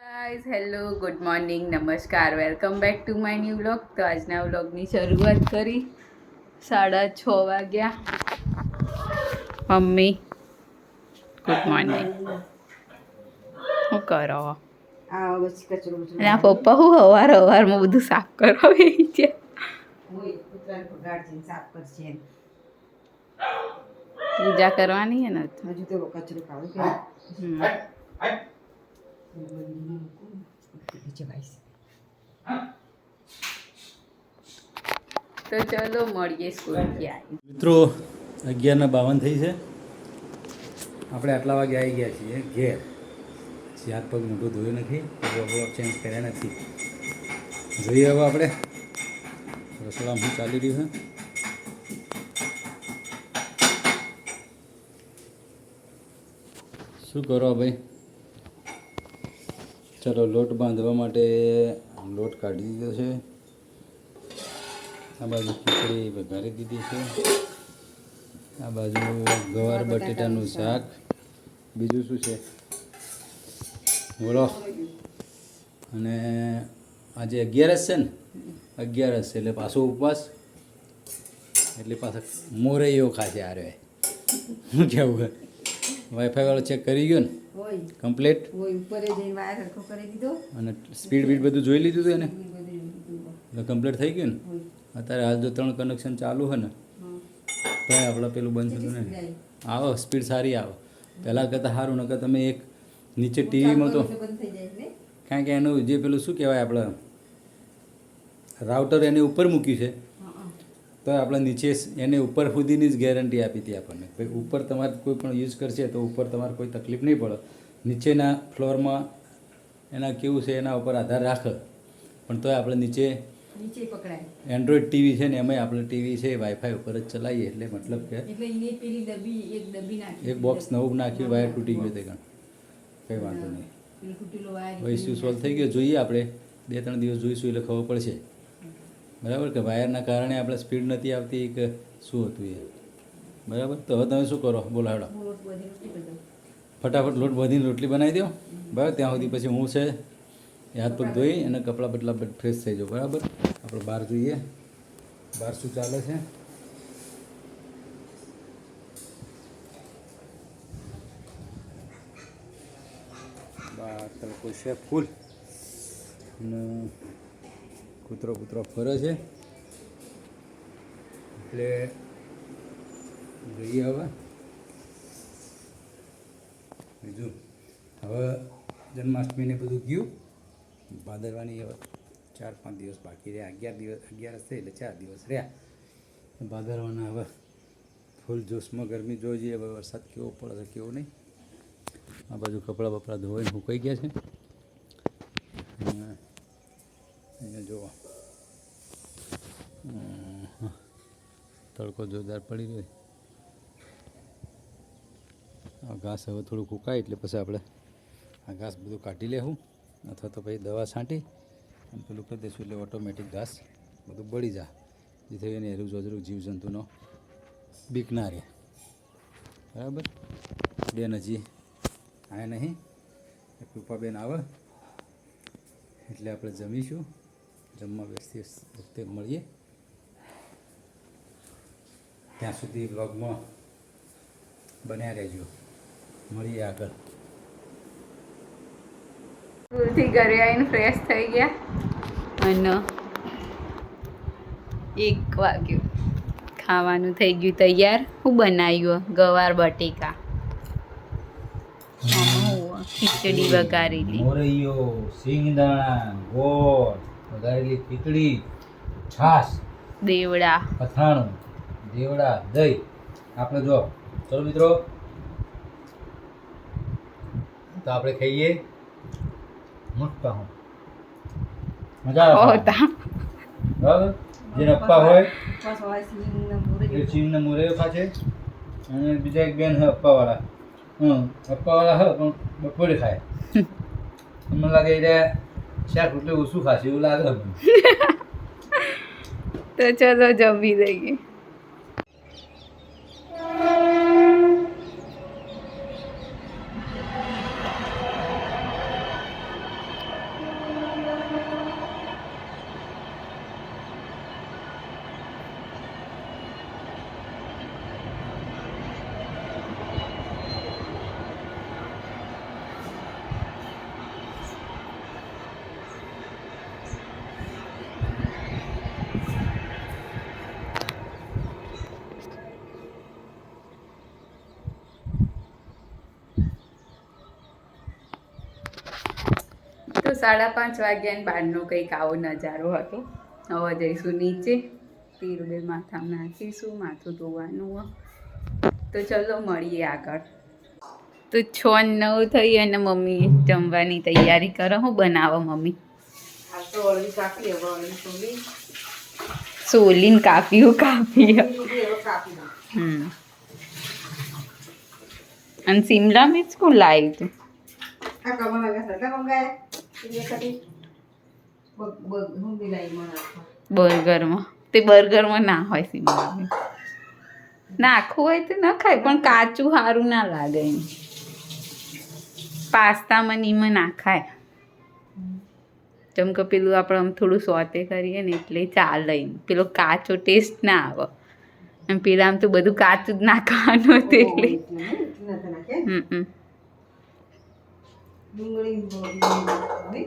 Guys hello good morning નમસ્કાર welcome back to my new vlog. તો આજના વ્લોગની શરૂઆત કરી 6:30 વાગ્યા. Mummy good morning. શું કરો? અને આ પપ્પા હું હવારમાં બધું સાફ કરવા બેસી છે. પૂજા કરવાની હે ને હજુ તો કચરો કાઢો. તો ચલો મળીએ સ્કૂલથી આવી. મિત્રો 11:52 થઈ છે. આપણે આટલા વાગે આવી ગયા છીએ ઘેર. હાથ પગ મોઢું ધોયું નથી, કપડાં ચેન્જ કર્યા નથી. જોઈએ હવે આપણે રસોડામાં શું ચાલી રહ્યું છે. શું કરો ભાઈ? ચલો લોટ બાંધવા માટે લોટ કાઢી દીધો છે. આ બાજુ ખીચડી વઘારી દીધી છે. આ બાજુ ગવાર બટેટાનું શાક. બીજું શું છે બોલો? અને આજે 11 છે ને, 11 છે એટલે પાછો ઉપવાસ, એટલે પાછા મોરૈયો ખાશે. આરે શું કહેવું? વાઈફાઈ વાળો ચેક કરી ગયો ને કમ્પ્લીટ, અને સ્પીડ બીડ બધું જોઈ લીધું હતું એને, એટલે કમ્પ્લીટ થઈ ગયું ને. અત્યારે હાલ જો 3 કનેક્શન ચાલુ છે ને તો આપણે પેલું બંધ થતું ને આવો સ્પીડ સારી આવે. પહેલાં કરતાં સારું, નકર તમે એક નીચે ટીવીમાં તો, કારણ કે એનું જે પેલું શું કહેવાય આપણે રાઉટર એને ઉપર મૂક્યું છે, તો આપણે નીચે એને ઉપર સુધીની જ ગેરંટી આપી હતી આપણને. ભાઈ ઉપર તમારે કોઈ પણ યુઝ કરશે તો ઉપર તમારે કોઈ તકલીફ નહીં પડે. નીચેના ફ્લોરમાં એના કેવું છે એના ઉપર આધાર રાખે, પણ તોય આપણે નીચે પકડાય. એન્ડ્રોઈડ ટીવી છે ને એમાંય આપણે ટીવી છે વાઈફાઈ ઉપર જ ચલાવીએ, એટલે મતલબ કે એક બોક્સ નવું નાખ્યું, વાયર તૂટી ગયો તે કંઈ વાંધો નહીં. ઇસ્યુ સોલ્વ થઈ ગયો. જોઈએ આપણે 2-3 દિવસ જોઈશું એટલે ખબર પડશે, બરાબર, કે વાયરના કારણે આપણે સ્પીડ નથી આવતી કે શું હતું એ, બરાબર. તો હવે તમે શું કરો બોલો? હેડો ફટાફટ લોટ બાંધીને રોટલી બનાવી દો, બરાબર. ત્યાં સુધી પછી હું છે એ હાથ પગ ધોઈ અને કપડાં બદલા ફ્રેશ થઈ જાઓ, બરાબર. આપણે બહાર જોઈએ બહાર શું ચાલે છે. બહાર તડકો છે ફૂલ, અને કૂતરો ફરે છે, એટલે જોઈએ હવે. બીજું હવે જન્માષ્ટમીને બધું ગયું, ભાદરવાની હવે 4-5 દિવસ બાકી રહ્યા. 11 થઈ એટલે 4 દિવસ રહ્યા. ભાદરવાના હવે ફૂલ જોશમાં ગરમી જોઈ જઈએ હવે વરસાદ કેવો પડે છે કેવો નહીં. આ બાજુ કપડાં બપડા ધોઈને સુકાઈ ગયા છે. અહીંયા જુઓ તડકો જોરદાર પડી રહ્યો. આ ઘાસ હવે થોડું સુકાય એટલે પછી આપણે આ ઘાસ બધું કાઢી લેવું, અથવા તો પછી દવા છાંટી અને પેલું કરી દઈશું, એટલે ઓટોમેટિક ઘાસ બધું બળી જાય, જેથી એને હેરું જોજરું જીવજંતુનો બીક ના રહે, બરાબર. બેન હજી આવ્યા નહીં, કૃપાબેન આવે એટલે આપણે જમીશું. જમવા બેસતી વખતે મળીએ. ત્યાં સુધી બ્લોગમાં બન્યા રહેજો, મળીએ આગળ. સ્કૂલથી ઘરે આવીને ફ્રેશ થઈ ગયા અને 1 વાગ્યું. ખાવાનું થઈ ગયું તૈયાર. હું બનાવ્યું ગવાર બટેકા, ખીચડી વઘારેલી, મોરૈયો, સિંગદાણા, ગોળ, વઘારેલી ખીચડી, છાશ, દેવડા, અથાણું, દેવડા, દહીં. આપણે જો ચલો મિત્રો, તો આપણે ખાઈએ મસ્ત. હું મજા આવે, બરાબર. જે અપ્પા હોય એ સિંગના મોરૈયો ખાશે, અને બીજા એક બેન હોય અપ્પાવાળા, અપ્પાવાળા હોય પણ બપોરે ખાય. મને લાગે એટલે શાક રોટલી ઓછું ખાશે એવું લાગે મને. તો ચલો જમી દઈએ. 5:30 વાગ્યા ને બહારનો કંઈક આવો નજારો હતો. હવે જઈશું નીચે, તીરુબેન માથામાં નાખીશું, માથું ધોવાનું. તો ચલો મળીએ આગળ. તો 6:09 થઈ અને મમ્મી જમવાની તૈયારી કરો. હું બનાવો મમ્મી? સોલીન કાપી. અને શિમલા મિર્ચ કોણ લાવ્યું તું? બર્ગરમાં. તે બર્ગરમાં ના હોય શિમલા મિર્ચ. નાખવું હોય તો ન ખાય, પણ કાચું સારું ના લાગે. એમ પાસ્તામાં નીમાં નાખાય. જેમ કે પેલું આપણે આમ થોડું સોતે કરીએ ને એટલે ચાલે. પેલો કાચો ટેસ્ટ ના આવે. એમ પેલા આમ તો બધું કાચું જ નાખવાનું હતું એટલે.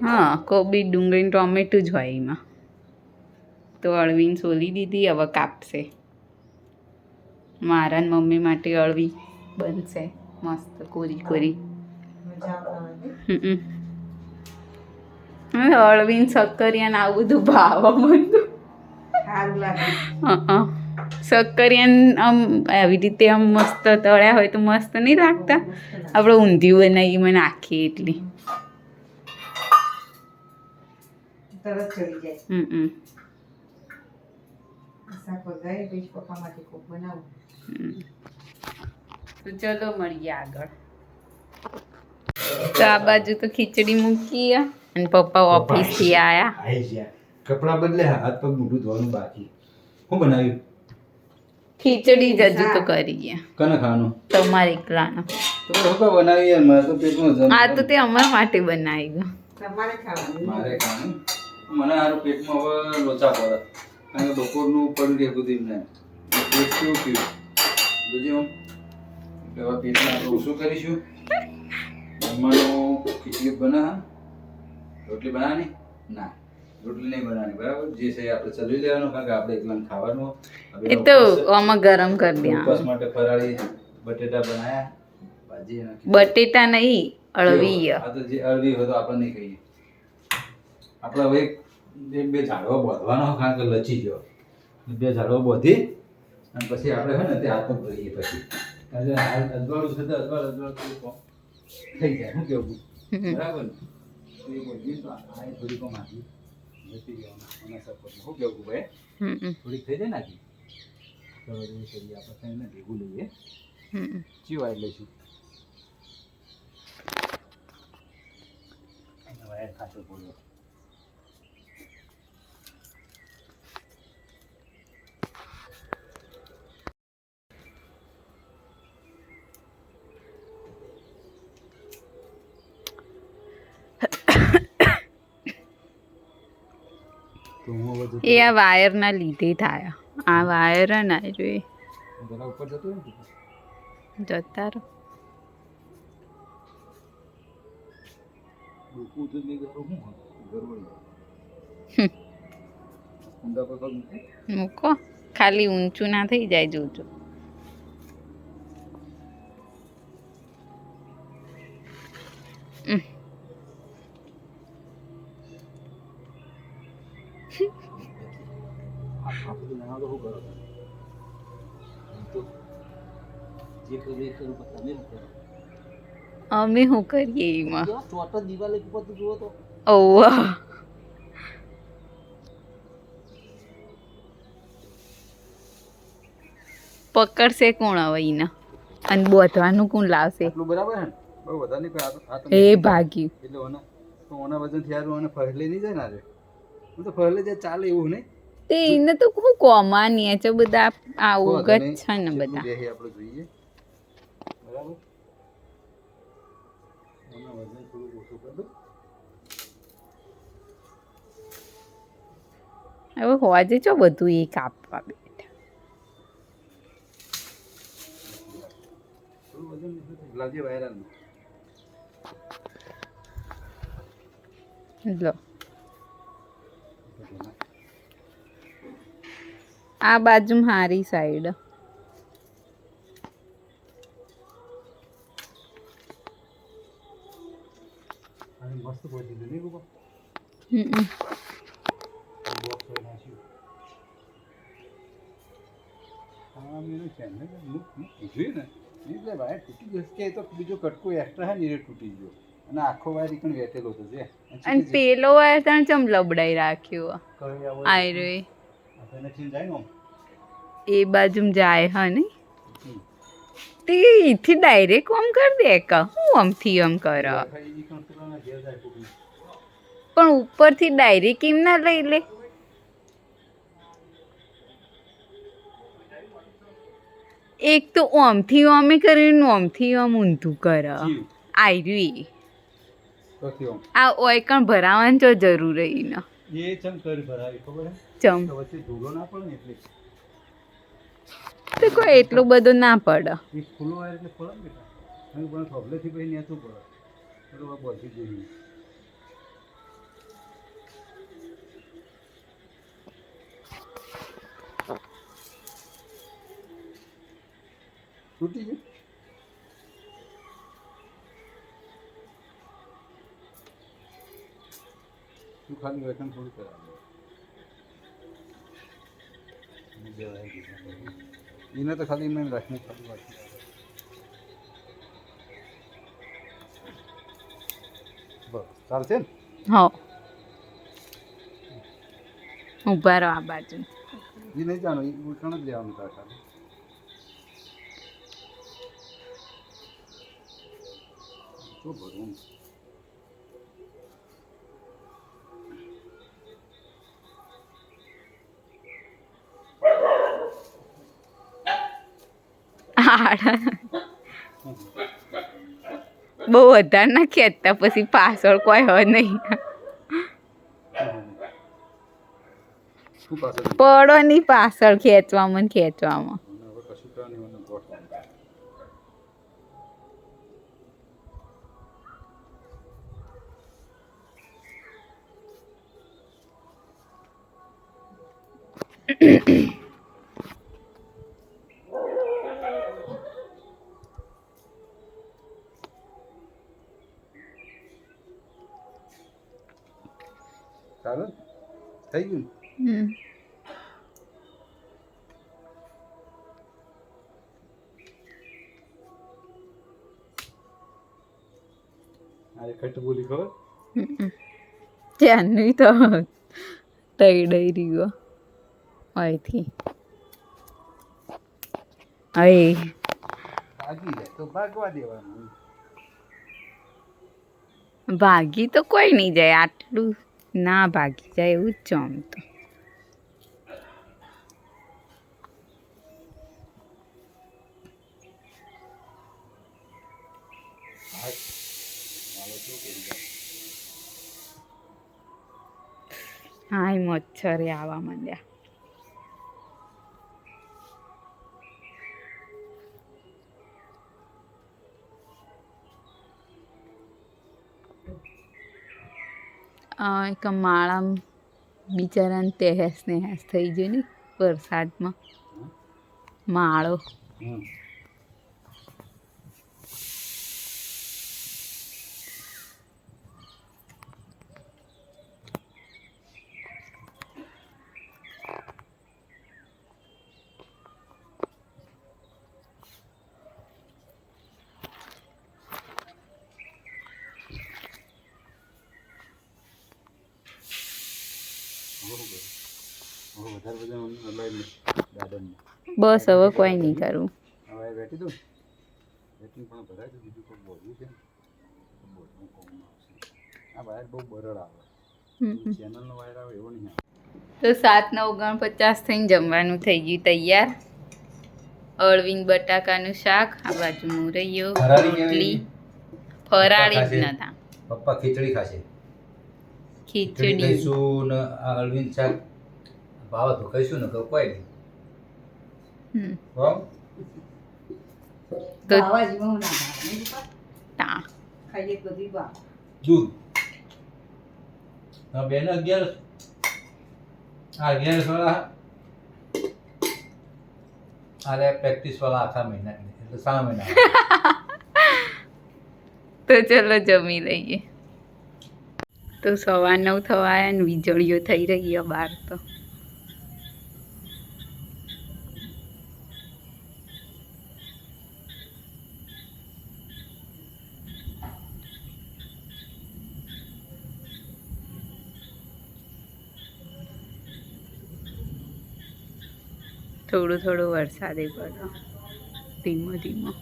હા, કોબી, ડુંગળી, ટોમેટું જ હોય એમાં. તો અળવીને સોલી દીધી, હવે કાપશે. મારા ને મમ્મી માટે અળવી બનશે મસ્ત કોરી. અળવીને સક્કરિયાને આવું બધું ભાવ બધું સક્કરિયાને આમ આવી રીતે આમ મસ્ત તળ્યા હોય તો મસ્ત નહીં લાગતા? આપણે ઊંધિયું બનાવીએ મને નાખીએ એટલી તો ચલો મળીએ આગળ. તો આ બાજુ તો ખીચડી મૂકી અને પપ્પા ઓફિસ થી આયા. કપડા બદલે, હાથ પગ મોઢું ધોવાનું બાકી. શું બનાવ્યું? ખીચડી જ હજુ તો કરી. કને ખાવાનું? તમારે એકલાનો. તો લોકો બનાવી યાર, મારે તો પેટમાં જમ. આ તો તે અમારા માટે બનાવી. તમારે ખાવાનું? મારે ખાવાનું. મને આરું પેટમાં હવે લોચા પડે. કારણ કે બપોરનું પડ્યું રહે બધું ને. પેટ કેવું થયું જોજે હું. એટલે હવે પેટમાં આપણે ઓછું કરીશું. જમવાનું ખીચડી બના. રોટલી બનાવવાની? ના, રોટલી નહીં બનાવવાની, બરાબર? જે છે આપણે ચલાવી લેવાનું, કારણ કે આપણે એકલા ખાવાનું. એ તો આમાં ગરમ કરી દે. ઉપવાસ માટે ફરાળી બટેટા બનાયા, ભાજી નાખી. બટેટા નહીં, અળવી. આ તો જે અળવી હોય તો આપણે નહીં ખાઈએ. આપણે હવે બે ઝાડવા બાંધવાનો, કારણ કે લચી ગયો. 2 ઝાડવા બાંધી અને પછી આપણે હોય ને તે હાથ ભરીએ. પછી કારણ કે અજવાળું છે તો અજવાળ થઈ જાય. શું કેવું? બરાબર ને? તો એ બધી તો આ થોડીક માગી જતી રહેવાના સપોર્ટમાં. શું કેવું ભાઈ? થોડીક થઈ જાય નાખી તો કરીએ આપણે થઈને ભેગું લઈએ. ચીવાય લઈશું. વાયર ખાસો પડ્યો. એ આ વાયરના લીધે થાય. આ વાયર ના જોઈએ ઉપર જતું જતા રહો. મૂકો, ખાલી ઊંચું ના થઈ જાય જોજો. અમે શું કરીએ એમાં? પકડશે કોણ હવે એને? અને બોધવાનું કોણ લાવશે? બરાબર ને? બહુ વધારે એ ભાગ્યું એટલે ઓના વજન થયા અને ફરલે નહીં જાય ને. હું તો ફરલે જાય ચાલે એવું નહીં. તે એને તો હું કોમાની છે બધા આવું જ છે ને બધા. આપણે જોઈએ બરાબર. ઓના વજન થોડું ઓછું કર દો. હવે હોજે છો બધું એ કાપવા બેઠા. થોડું વજન લાવજે વાયરલ. લો આ બાજુ હારી સાઈડ અને મસ્ત પહોંચી દીધું નહીં ગોપા હમ. બોક્સ હોય નાખ્યું હા મેરું છે ને કીધું ને એટલે વાયર તૂટી જશે કે તો બીજો કટકો એક્સ્ટ્રા હે ને એ તૂટી ગયો અને આખો વાયર પણ વેટેલો હતો જે અને પેલો વાયર તને ચમ લબડાઈ રાખ્યો કઈ આઈ રે આપણે ચીન જાય ને એ બાજુ જાય હા ને તે ઈથી ડાયરેક્ટ આમ કરી દે કા હું આમથી આમ કર પણ ઉપરથી ડાયરેક્ટ કેમ ના લઈ લે એક તો ઓમથી ઓમે કરીને ઓમથી ઓમ ઊંધું કર આયરી આ ઓય કણ ભરાવાની તો જરૂર રહી ને એ ચમ કરી ભરાવી ખબર હે ચમ વચ્ચે ધૂળો ના પડે ને એટલે તો કોઈ એટલું બધું ના પડે એ ખુલ્લો વાયર એટલે પડે ને બેટા અને પણ પ્રોબ્લેમથી પછી નેતું પડે બરોબર બોલતી જોઈએ તૂટી ગયું તું ખાલી વેતન થોડું કરાવે એને તો ખાલી મેં રાખીને ખાલી વાત બસ ચાલશે ને હા ઉભા રહો આ બાજુ એ નહીં જાણો એ ઉલટણ જ લેવાનું તાર ખાલી શું ભરવું બહુ વધારે ના ખેંચતા પછી પાછળ કોઈ હોય નહીં શું પાછળ પડો નહીં પાછળ ખેંચવામાં ને ખેંચવામાં હવે કશું કરવાની મને ગોઠ ચાલો થઈ ગયું અરે ખટ બોલી ખબર ત્યાંની તો તઈ ડઈ રહ્યો અહીંથી અહીં ભાગી જાય તો ભાગવા દેવાનું ભાગી તો કોઈ નહીં જાય આટલું ના ભાગી જાય એવું જ છે આમ તો હા એ મચ્છરે આવવા માંડ્યા એક માળા બિચારાને તહેસ નહેસ થઈ ગયો ને વરસાદમાં માળો વધારે બધા લઈ ગાર્ડનમાં બસ હવે કોઈ નહીં કરું હવે બેઠી દઉં બેટિંગ પણ ભરાય તો બીજું કોઈ બોલવું છે બોલવું કોમ આવશે આ વાયર બહુ બરડ આવે ચેનલનો વાયર આવે એવો નહીં આવે તો 7:49 થઈને જમવાનું થઈ ગયું તૈયાર અળવીન બટાકાનું શાક આ બાજુ મુરૈયો રોટલી ફરાળી જ નતા પપ્પા ખીચડી ખાશે ખીચડી ખાઈશું ને આ અળવીન શાક ભાવ તો ખાઈશું ને કોઈ નહીં તો દૂધ બેન 11 વાળા અરે પ્રેક્ટિસ વાળા આખા મહિના એટલે 3 મહિના તો ચલો જમી લઈએ તો 9:15 થવા આવ્યા ને વીજળીઓ થઈ રહી છે બહાર તો. થોડો થોડો વરસાદ પડ્યો, ધીમો ધીમો.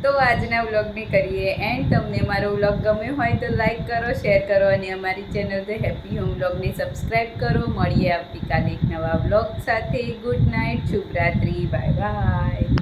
તો આજના વ્લોગને કરીએ એન્ડ. તમને મારો વ્લોગ ગમ્યો હોય તો લાઈક કરો, શેર કરો અને અમારી ચેનલ ધ હેપી હોમ વ્લોગને સબસ્ક્રાઈબ કરો. મળીએ આવતીકાલે એક નવા વ્લોગ સાથે. ગુડ નાઇટ, શુભરાત્રી, બાય બાય.